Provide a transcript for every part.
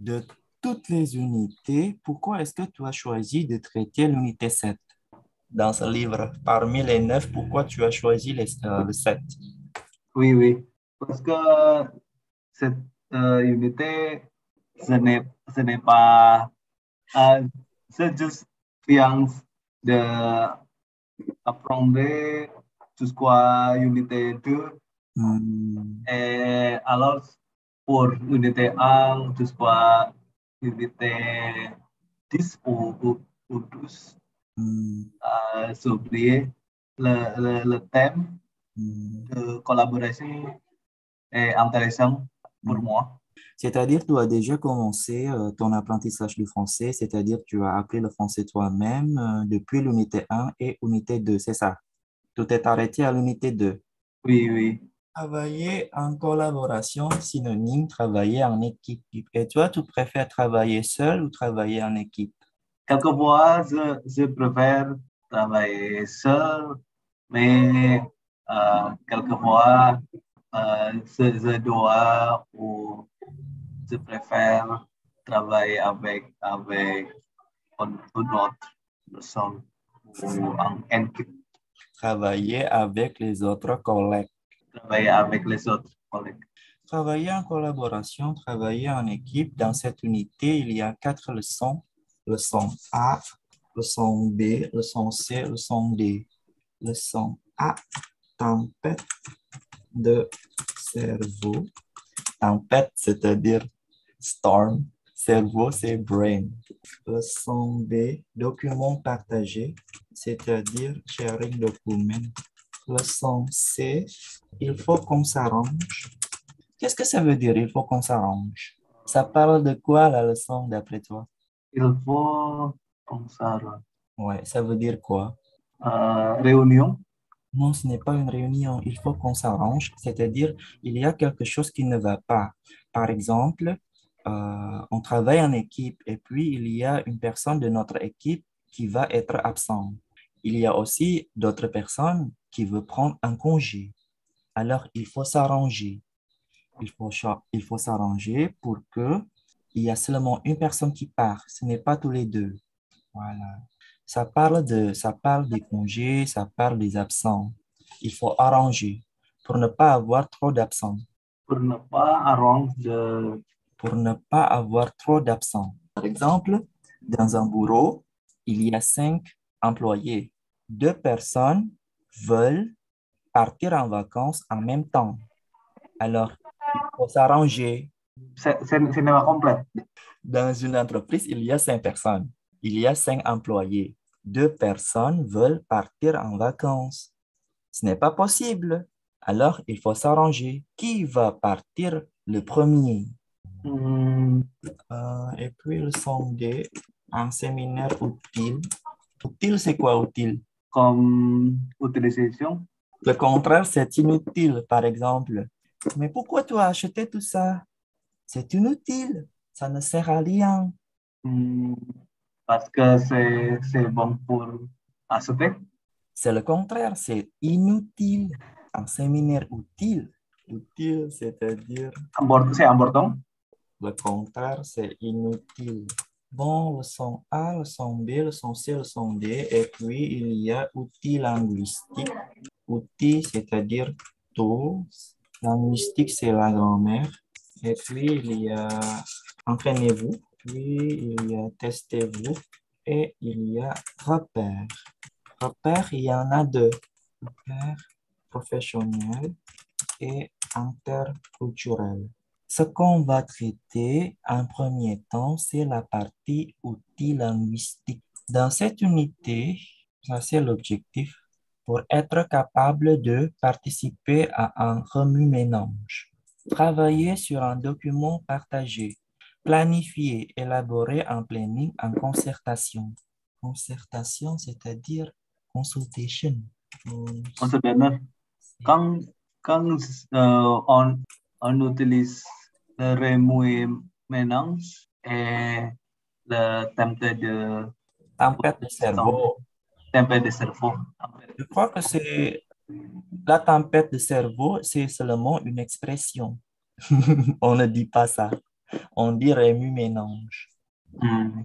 De toutes les unités, pourquoi est-ce que tu as choisi de traiter l'unité 7 dans ce livre? Parmi les 9, pourquoi tu as choisi le 7? Oui, oui. Parce que cette unité, ce n'est, ce n'est pas, euh, c'est juste bien de apprendre jusqu'à unité 2. Hmm, Et alors, pour unité 1 jusqu'à unité 10 ou 12, hmm, j'ai oublié le thème hmm, de collaboration est intéressant pour hmm. moi. C'est-à-dire, tu as déjà commencé ton apprentissage du français, c'est-à-dire tu as appris le français toi-même depuis l'unité 1 et unité 2, c'est ça? Tout est arrêté à l'unité 2. Oui, oui. Travailler en collaboration, synonyme, travailler en équipe. Et toi, tu préfères travailler seul ou travailler en équipe? Quelquefois, je préfère travailler seul, mais quelquefois, je dois ou je préfère travailler avec une autre personne ou en équipe, Travailler avec les autres collègues. travailler avec les autres collègues. Travailler en collaboration, travailler en équipe. Dans cette unité, il y a quatre leçons. Leçon A, leçon B, leçon C, leçon D. Leçon A, tempête de cerveau. Tempête, c'est-à-dire storm. Cerveau, c'est brain. Leçon B, document partagé, c'est-à-dire sharing document. Leçon C, il faut qu'on s'arrange. Qu'est-ce que ça veut dire, il faut qu'on s'arrange? Ça parle de quoi la leçon d'après toi? Il faut penser Ouais, ça veut dire quoi? réunion. Non, ce n'est pas une réunion, il faut qu'on s'arrange, c'est-à-dire il y a quelque chose qui ne va pas. Par exemple, on travaille en équipe et puis il y a une personne de notre équipe qui va être absente. Il y a aussi d'autres personnes qui veulent prendre un congé. Alors, il faut s'arranger. Il faut s'arranger pour que il y a seulement une personne qui part. Ce n'est pas tous les deux. Voilà. Ça parle des congés, ça parle des absents. Il faut arranger pour ne pas avoir trop d'absents. Pour ne pas arranger Pour ne pas avoir trop d'absents. Par exemple, dans un bureau, il y a 5 employés. 2 personnes veulent partir en vacances en même temps. Alors, il faut s'arranger. cinéma complet. Dans une entreprise, il y a 5 personnes. Il y a 5 employés. 2 personnes veulent partir en vacances. Ce n'est pas possible. Alors, il faut s'arranger. Qui va partir le premier? Hmm, Et puis, le son D, un séminaire utile. Utile, c'est quoi utile? comme utilisation. Le contraire, c'est inutile, par exemple. Mais pourquoi tu as acheté tout ça? C'est inutile. Ça ne sert à rien. Hmm, parce que c'est bon pour acheter. C'est le contraire, c'est inutile. Un séminaire utile. Utile, c'est-à-dire C'est important. le contraire, c'est inutile. Bon, le son A, le son B, le son C, le son D. Et puis, il y a outil linguistique. Outil, c'est-à-dire tout. Linguistique, c'est la grammaire. Et puis, il y a entraînez-vous. Puis, il y a testez-vous. Et il y a repère. Repère, il y en a deux. Repère professionnel et interculturel. Ce qu'on va traiter en premier temps, c'est la partie outils linguistiques. Dans cette unité, ça c'est l'objectif, pour être capable de participer à un remue-ménage. Travailler sur un document partagé. Planifier, élaborer un planning en concertation. Concertation, c'est-à-dire consultation. Sebenarnya quand on utilise le remue mélange et le Tempête de cerveau. template de cerveau. Je crois que c'est la tempête de cerveau, c'est seulement une expression. On ne dit pas ça. On dit remue-ménage. Hmm.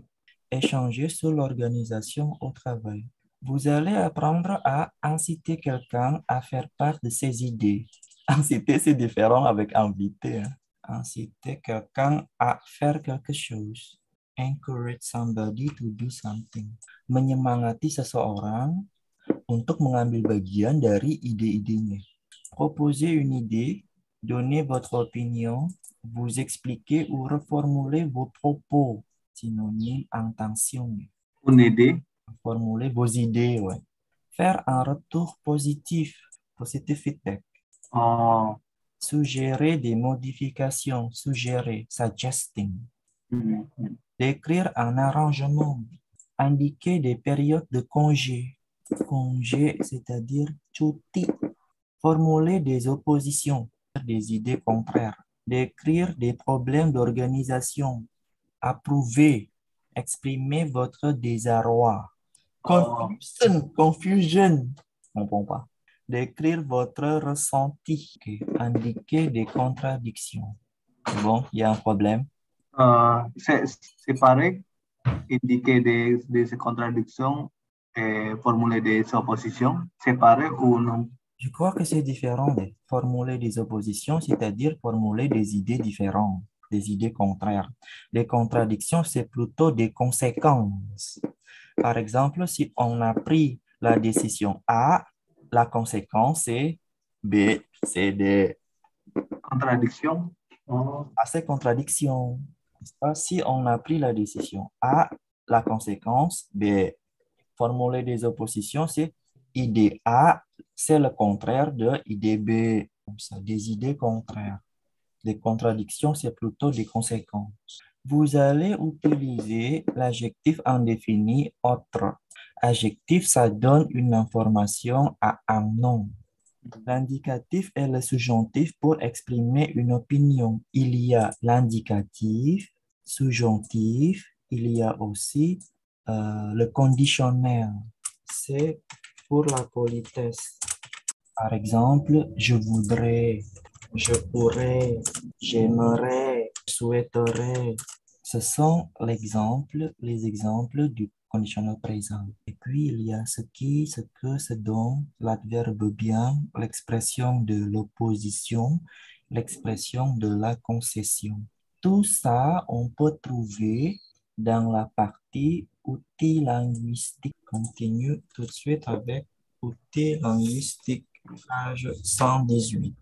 Échanger sur l'organisation au travail. Vous allez apprendre à inciter quelqu'un à faire part de ses idées. Inciter, c'est différent avec inviter, hein. Inciter quelqu'un à faire quelque chose. Encourage somebody to do something. Menyemangati seseorang untuk mengambil bagian dari ide-idenya. Proposer une idée, donner votre opinion, vous expliquer ou reformuler vos propos. Synonyme intention. Une idée. Formuler vos idées, ouais. Faire un retour positif, positive feedback. Oh. Suggérer des modifications, suggérer, suggesting. Hmm. Hmm. Décrire un arrangement. Indiquer des périodes de congé. Congé, c'est-à-dire cuti. Formuler des oppositions, des idées contraires. Décrire des problèmes d'organisation. Approuver. Exprimer votre désarroi. Oh. Confusion. Je ne comprends pas. Décrire votre ressenti. Okay. Indiquer des contradictions. Bon, il y a un problème. Séparer, indiquer des contradictions et formuler des oppositions. Séparer ou non? Je crois que c'est différent de formuler des oppositions, c'est-à-dire formuler des idées différentes, des idées contraires. Les contradictions, c'est plutôt des conséquences. Par exemple, si on a pris la décision A, la conséquence c'est B, C, D. Contradiction. Oh. C'est contradiction. Si on a pris la décision A, la conséquence B. Formuler des oppositions, c'est idée A, c'est le contraire de idée B. Comme ça, des idées contraires. Les contradictions, c'est plutôt des conséquences. Vous allez utiliser l'adjectif indéfini autre. Adjectif, ça donne une information à un nom. L'indicatif est le subjonctif pour exprimer une opinion. Il y a l'indicatif, subjonctif, il y a aussi le conditionnel. C'est pour la politesse. Par exemple, je voudrais, je pourrais, j'aimerais, je souhaiterais. Ce sont les exemples du conditionnel présent. Et puis, il y a ce qui, ce que, ce dont, l'adverbe bien, l'expression de l'opposition, l'expression de la concession. Tout ça, on peut trouver dans la partie outils linguistiques. Continue tout de suite avec outils linguistiques, page 118.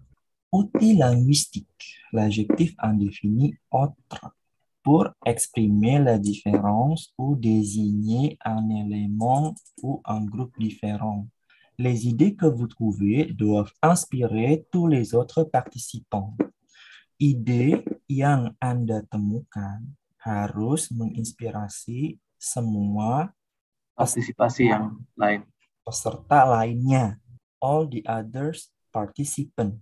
Outils linguistiques, l'adjectif indéfini autre pour exprimer la différence ou désigner un élément ou un groupe différent. Les idées que vous trouvez doivent inspirer tous les autres participants. Ide yang Anda temukan harus menginspirasi semua Partisipasi yang lain. peserta lainnya. All the others participants.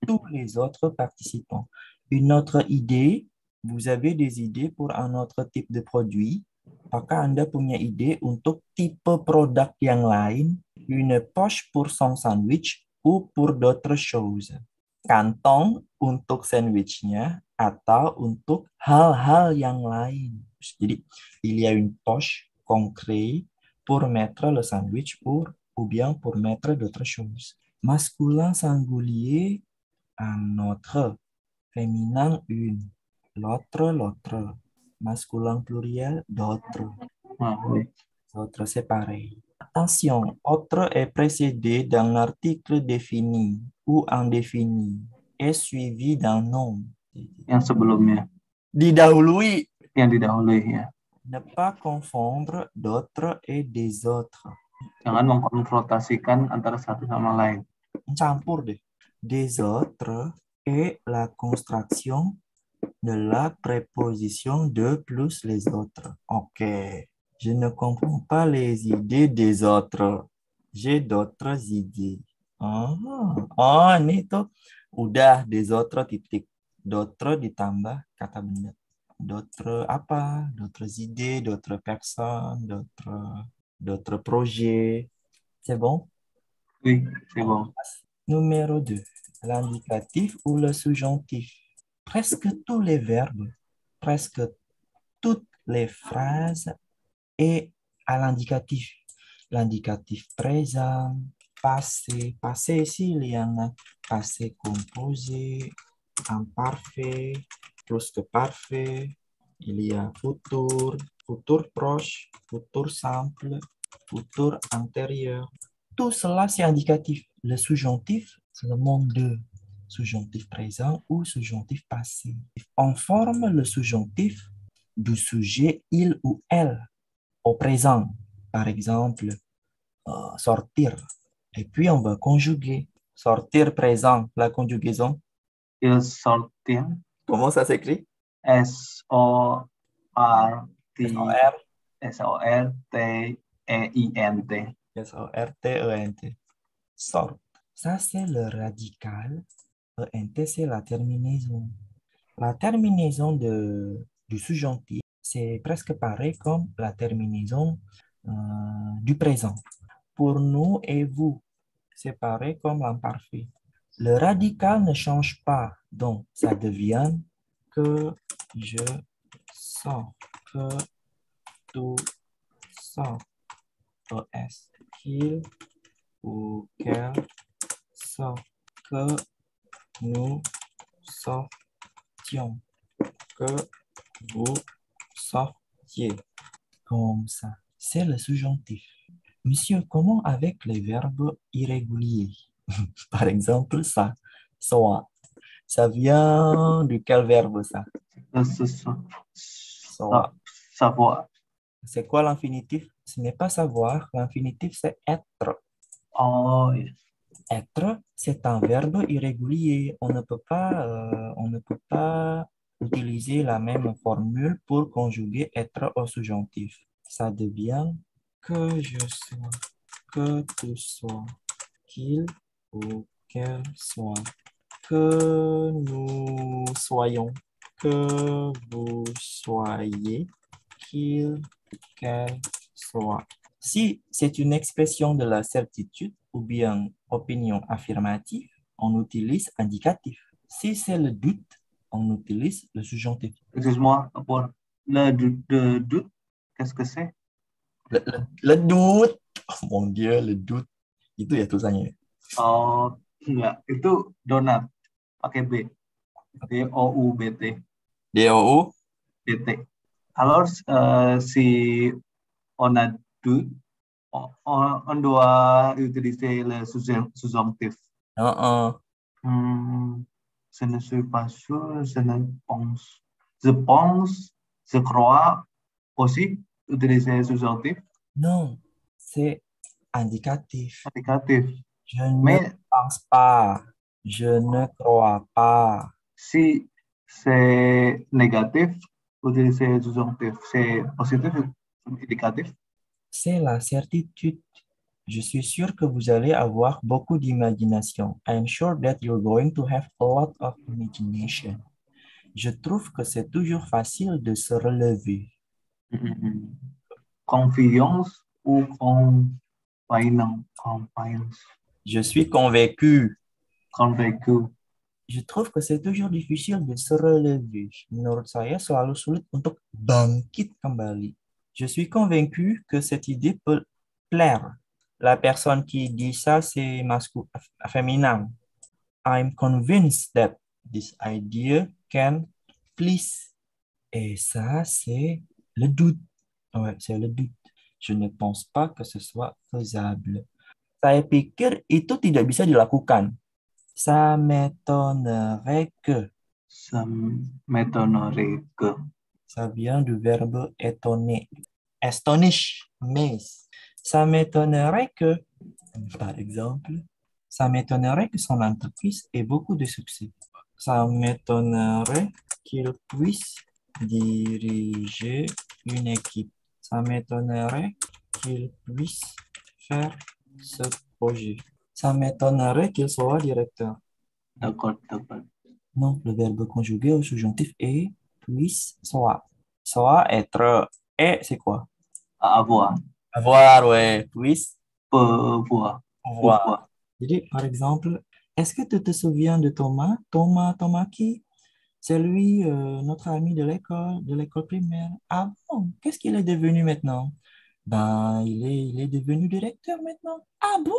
Tous les autres participants. Une autre idée, vous avez des idées pour un autre type de produit, apakah Anda punya ide untuk tipe produk yang lain, une poche pour son sandwich ou pour d'autres choses. Kantong untuk sandwichnya atau untuk hal-hal yang lain. Jadi, il y a une poche concrète pour mettre le sandwich ou bien pour mettre d'autres choses. Masculin singulier, un autre. Féminin, une. L'autre. Masculin pluriel, d'autres. Ah, oui. D'autres, c'est pareil. Attention, autre est précédé d'un article défini ou indéfini et suivi d'un nom. Yang sebelumnya. Didahului. Yang didahului, ya. Ne pas confondre d'autres et des autres. Jangan mengkonfrontasikan antara satu sama lain. Campur deh. Des autres et la construction de la préposition de plus les autres. Ok. Je ne comprends pas les idées des autres. J'ai d'autres idées. Oh, ini tuh udah des autres titik. D'autres ditambah kata benda. D'autres apa? D'autres idées, d'autres personnes, d'autres projets. C'est bon? Oui, c'est bon. Numéro 2. L'indicatif ou le subjonctif. Presque tous les verbes presque toutes les phrases et à l'indicatif. L'indicatif présent, passé. Passé ici, il y en a passé composé, imparfait, plus que parfait. Il y a futur, futur proche, futur simple, futur antérieur. Tout cela, c'est indicatif. Le subjonctif, c'est le monde de subjonctif présent ou subjonctif passé. On forme le subjonctif du sujet il ou elle au présent. Par exemple, sortir. Et puis, on va conjuguer. Sortir présent, la conjugaison. Il sortir. Comment ça s'écrit? S-O-R-T S-O-R. S-O-R-T-E-I-N-T. S-O-R-T-E-N-T. Sort. Ça, c'est le radical. E-N-T, c'est la terminaison. La terminaison du subjonctif, c'est presque pareil comme la terminaison du présent. Pour nous et vous, c'est pareil comme l'imparfait. Le radical ne change pas, donc ça devient que je sors, que tu sors, est, qu'il ou qu'elle sort, que nous sortions, que vous sortiez. Comme ça, c'est le subjonctif. Monsieur, comment avec les verbes irréguliers? Par exemple, ça, soit. Ça vient de quel verbe ça? Soit. Savoir. C'est quoi l'infinitif? Ce n'est pas savoir. L'infinitif, c'est être. Oh, yes. Être, c'est un verbe irrégulier. On ne peut pas utiliser la même formule pour conjuguer être au subjonctif. Ça devient que je sois, que tu sois, qu'il ou qu'elle soit, que nous soyons, que vous soyez, qu'il, qu'elle soit. Si c'est une expression de la certitude ou bien opinion affirmative, on utilise indicatif. Si c'est le doute, on utilise le subjonctif. Excuse-moi, le doute, qu'est-ce que c'est? Le doute, oh mon Dieu, le doute, itu ya tulisannya. Oh, enggak. Itu donat. Pakai B. D-O-U-B-T. D-O-U, B-T. Alors, si on a doute, on doit utiliser le subjonctif. Je ne suis pas sûr, je ne pense. Je pense, je crois aussi utiliser subjonctif. Non, c'est indicatif. Indicatif. Je ne Mais pense pas. Je ne crois pas. si c'est négatif, utiliser subjonctif. C'est positif, indicatif. C'est la certitude. Je suis sûr que vous allez avoir beaucoup d'imagination. I am sure that you're going to have a lot of imagination. Je trouve que c'est toujours facile de se relever. Confiance ou confiance. Je suis convaincu. Convaincu. Je trouve que c'est toujours difficile de se relever. Menurut saya selalu sulit untuk bangkit kembali. Je suis convaincu que cette idée peut plaire. La personne qui dit ça, c'est féminin. I'm convinced that this idea can please. Et ça, c'est le doute. Ouais, c'est le doute. Je ne pense pas que ce soit faisable. Saya pikir itu tidak bisa dilakukan. Ça m'étonnerait que. Ça m'étonnerait que. Ça vient du verbe étonner. Astonish, mais. Ça m'étonnerait que, par exemple, ça m'étonnerait que son entreprise ait beaucoup de succès. Ça m'étonnerait qu'il puisse diriger une équipe. Ça m'étonnerait qu'il puisse faire ce projet. Ça m'étonnerait qu'il soit directeur. D'accord, d'accord. Non, le verbe conjugué au subjonctif est puisse, soit. Soit, être. Et c'est quoi? Avoir. Avoir, ouais. Puisse, Pouvoir. pouvoir. Jadi, par exemple, est-ce que tu te souviens de Thomas? Thomas qui? C'est lui, notre ami de l'école primaire. Ah bon, qu'est-ce qu'il est devenu maintenant? Ben, il est devenu directeur maintenant. Ah bon?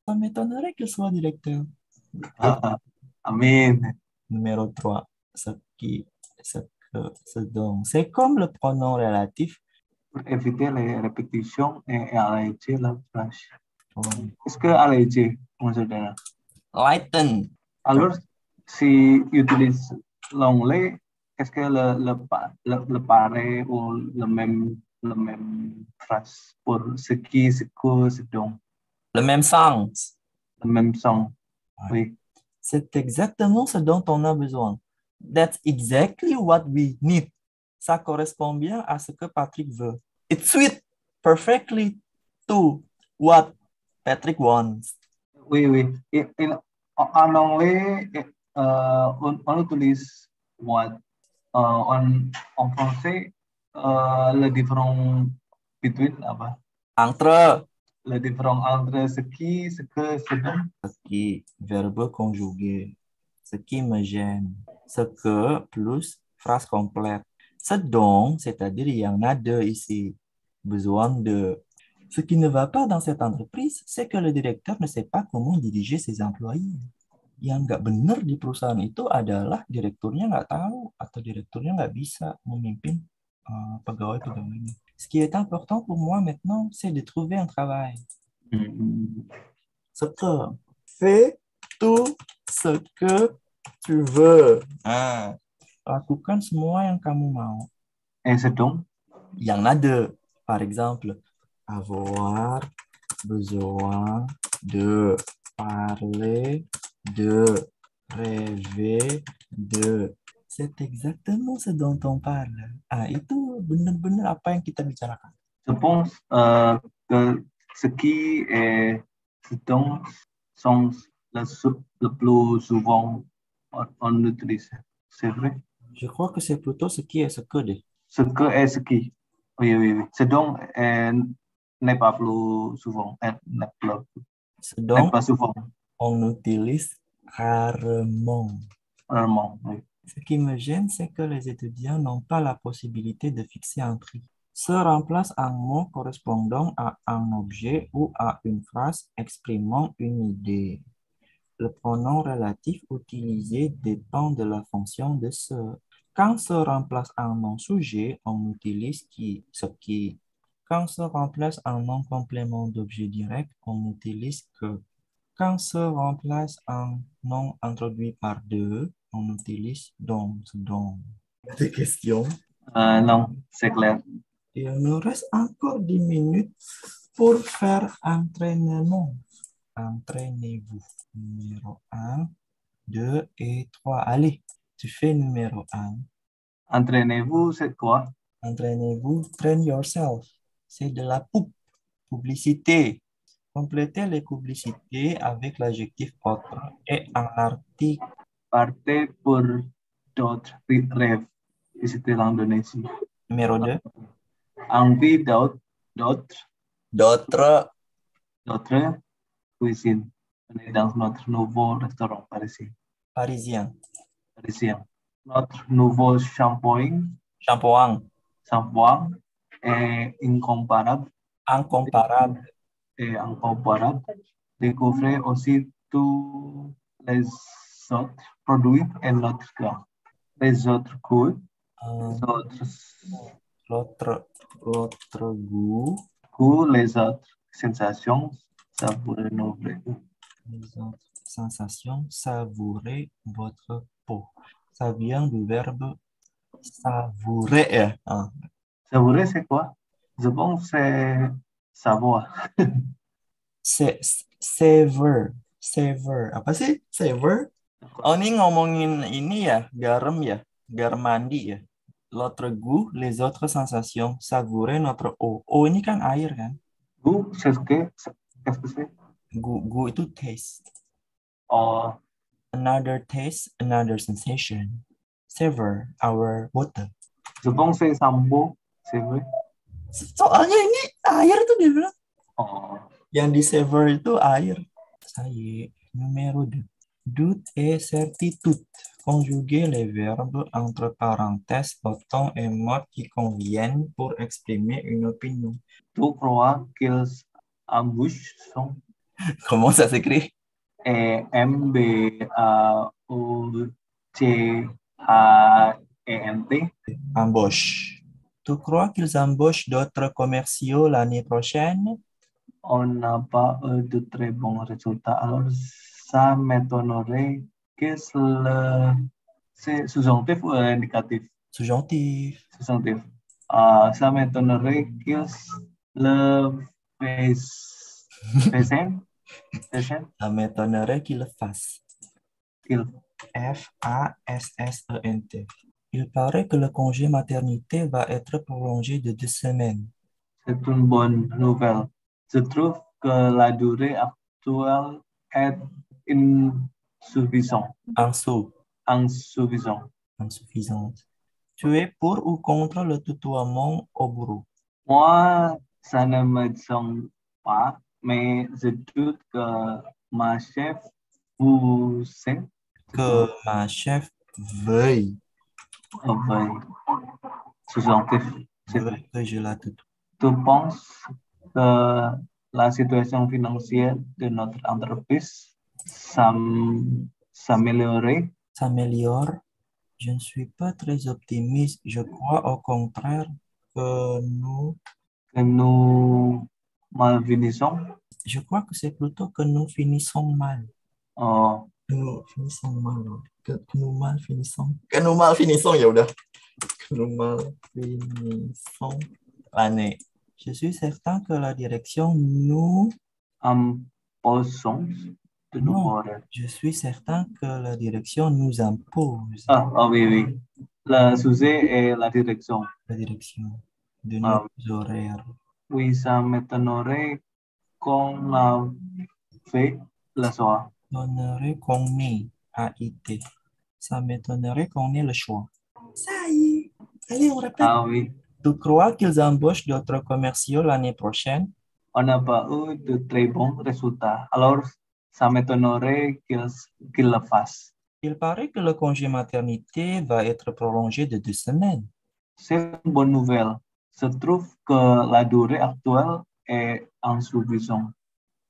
Ça m'étonnerait qu'il soit directeur. Et Amin. numéro 3, ce qui, ce que, ce dont. C'est comme le pronom relatif. Pour éviter les répétitions et alléger la phrase. Pour Est-ce que alléger, maksudnya? lighten. Alors, si utilise l'anglais, est-ce que le pareil ou le même phrase pour ce qui, ce que, ce dont, Le même sens. le même son? Ouais. Oui. C'est exactement ce dont on a besoin. That's exactly what we need. Ça correspond bien à ce que Patrick veut. It suits perfectly to what Patrick wants. Oui, oui. En anglais, on utilise what. En français, le différent between apa? Entre Le différent entre ce qui, ce que, ce dont. ce qui, verbe conjugué, ce qui me gêne, ce que plus phrase complète. Ce dont, c'est-à-dire il y en a deux ici, besoin de. Ce qui ne va pas dans cette entreprise, c'est que le directeur ne sait pas comment diriger ses employés. Yang nggak benar di perusahaan itu adalah direkturnya nggak tahu atau direkturnya nggak bisa memimpin pegawai-pegawainya. Ce qui est important pour moi maintenant, c'est de trouver un travail. Ce que fais tout ce que tu veux. Lakukan semua yang kamu mau. Ce dont. Il y en a deux. Par exemple, avoir besoin de parler de rêver de. C'est exactement ce dont on parle. Itu benar-benar apa yang kita bicarakan. Je pense que ce qui est ce dont sont le plus souvent on utilise. C'est vrai. Je crois que c'est plutôt ce qui est ce que de. Ce que est ce qui. Oui, oui, oui. Ce dont n'est pas plus souvent. Ce N'est dont pas souvent. on utilise rarement. Rarement, oui. Ce qui me gêne, c'est que les étudiants n'ont pas la possibilité de fixer un prix. Se remplace un mot correspondant à un objet ou à une phrase exprimant une idée. Le pronom relatif utilisé dépend de la fonction de ce. Quand se remplace un nom-sujet, on utilise qui, ce qui. Quand se remplace un nom complément d'objet direct, on utilise que. Quand se remplace un nom introduit par deux, on utilise donc. Des questions? Non, c'est clair. Il nous reste encore 10 minutes pour faire entraînement. Entraînez-vous. Numéro 1, 2 et 3. Allez, tu fais numéro 1. Entraînez-vous, c'est quoi? Entraînez-vous, train yourself. C'est de la publicité. Complétez les publicités avec l'adjectif autre et un article. Partez pour d'autres rêves. Visitez l'Indonésie. Numéro 2. Envie d'autres D'autres. cuisines. Venez dans notre nouveau restaurant Parisien. Notre nouveau shampoing est incomparable. Découvrez aussi tous les autres produits et notre gamme. Les autres goûts, L'autre goût. les autres sensations, savourer nos vrais goûts. Les autres sensations, savourer votre peau. Ça vient du verbe savourer. Savourer, c'est quoi? Je pense que c'est savoir. C'est savor. Savor. Apa sih? Savor? Oh, ini ngomongin ini ya, garam ya, garam mandi ya. L'autre goût, les autres sensations, savourer notre eau. Oh, ini kan air kan? Goût, qu'est-ce que c'est? Goût itu taste. Oh. Another taste, another sensation. Savor our water. Je pense que c'est sambo, c'est vrai. Soalnya ini air tuh dia bilang. Oh. Yang di savor itu air. Saya, numéro 2. Doute et certitude. Conjuguez les verbes entre parenthèses au temps et mots qui conviennent pour exprimer une opinion. Tu crois qu'ils embauchent sont Comment ça s'écrit? Embauchent. Embauche. Tu crois qu'ils embauchent d'autres commerciaux l'année prochaine? On n'a pas eu de très bons résultats. Alors, ça m'étonnerait que c'est subjonctif ou indicatif? Subjonctif. Subjonctif. Ça m'étonnerait qu'ils le fassent. Ça m'étonnerait qu'ils le fassent. Qu'ils Fassent. Il paraît que le congé maternité va être prolongé de 2 semaines. C'est une bonne nouvelle. Je trouve que la durée actuelle est insuffisante. Insuffisante. Tu es pour ou contre le tutoiement au bureau? Moi, ça ne me semble pas, mais je doute que ma chef vous sait Que ma chef veuille, subjonctif. veuille que je la tutoie. Tu penses que la situation financière de notre entreprise s'améliorerait? S'améliore. Je ne suis pas très optimiste. Je crois au contraire que nous, Que nous malfinissons? je crois que c'est plutôt que nous finissons mal. Oh, Que nous finissons mal. Que nous mal finissons. Que nous mal finissons, ya udah. Que nous mal finissons l'année. Je suis certain que la direction nous... imposons de Non, nouveau. je suis certain que la direction nous impose Oui, oui. Le sujet est la direction. la direction de Ah, nos horaires. oui, ça m'étonnerait qu'on a fait le soir. M'étonnerait qu'on ait AIT. Ça m'étonnerait qu'on ait le choix. Ça y est. Allez, on répète. Ah oui, Tu crois qu'ils embauchent d'autres commerciaux l'année prochaine? on n'a pas eu de très bons résultats. Alors, ça m'étonnerait qu'il le fasse. Il paraît que le congé maternité va être prolongé de 2 semaines. C'est une bonne nouvelle. Je trouve que la durée actuelle est insuffisante.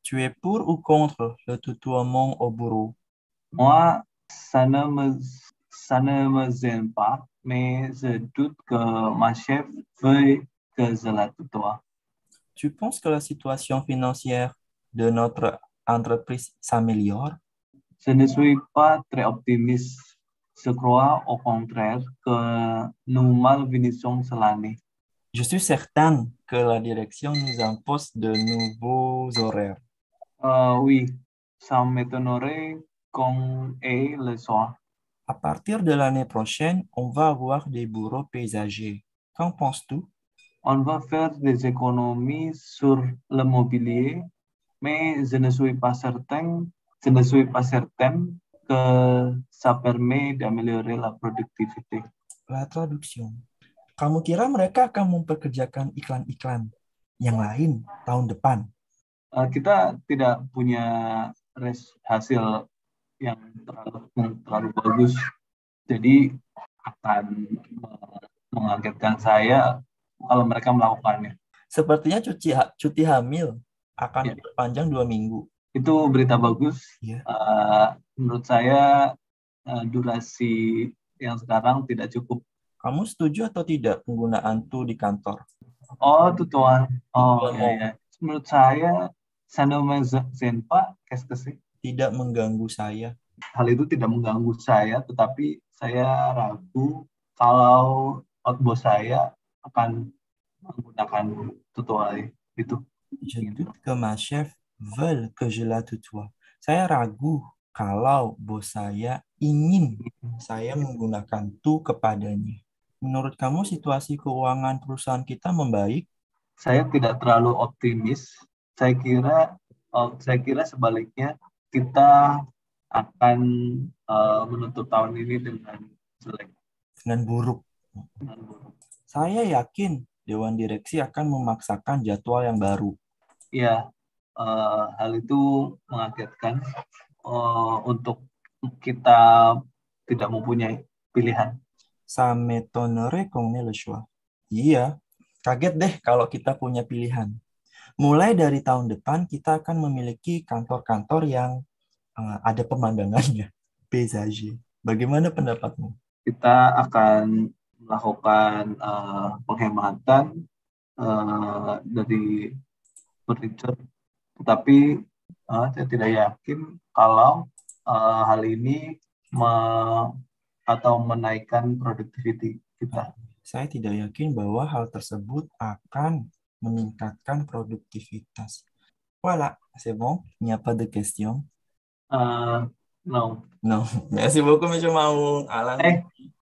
Tu es pour ou contre le tutoiement au bureau? Moi, ça ne me gêne pas, mais je doute que ma chef veuille que je la tutoie. Tu penses que la situation financière de notre entreprise s'améliore? Je ne suis pas très optimiste. Je crois au contraire que nous malfinissons l'année. Je suis certain que la direction nous impose de nouveaux horaires. Oui, ça m'étonnerait qu'on ait le soir. À partir de l'année prochaine, on va avoir des bureaux paysagers. Qu'en penses-tu? On va faire des économies sur le mobilier, mais je ne suis pas certain que ça permet d'améliorer la productivité. La traduction. Kamu kira mereka akan mempekerjakan iklan-iklan yang lain tahun depan? Kita tidak punya hasil yang terlalu bagus, jadi akan mengagetkan saya kalau mereka melakukannya. Sepertinya cuti hamil akan Ya, diperpanjang 2 minggu. itu berita bagus. Ya. Menurut saya durasi yang sekarang tidak cukup. Kamu setuju atau tidak penggunaan tu di kantor? Oh, tutuan. Oh, Tutuan, ya. Menurut saya, Sanoma Zenpa, Keskesi, tidak mengganggu saya. hal itu tidak mengganggu saya, tetapi saya ragu kalau bos saya akan menggunakan tutorial itu. Je doute que ma chef veuille que je la tutoie. Saya ragu kalau bos saya ingin saya menggunakan tu kepadanya. Menurut kamu situasi keuangan perusahaan kita membaik? Saya tidak terlalu optimis. Saya kira sebaliknya kita akan menutup tahun ini dengan jelek. Dengan buruk. Saya yakin Dewan Direksi akan memaksakan jadwal yang baru. Ya, hal itu mengagetkan untuk kita tidak mempunyai pilihan. Ça m'étonnerait qu'on ait le choix. Iya, kaget deh kalau kita punya pilihan. Mulai dari tahun depan, kita akan memiliki kantor-kantor yang ada pemandangannya, peizager. Bagaimana pendapatmu? Kita akan melakukan penghematan dari furniture, tetapi saya tidak yakin kalau hal ini atau menaikkan productivity kita. Saya tidak yakin bahwa hal tersebut akan meningkatkan produktivitas. Voilà, c'est bon? Il n'y a pas de question. No. Non. Merci beaucoup, Monsieur Maung. Alan.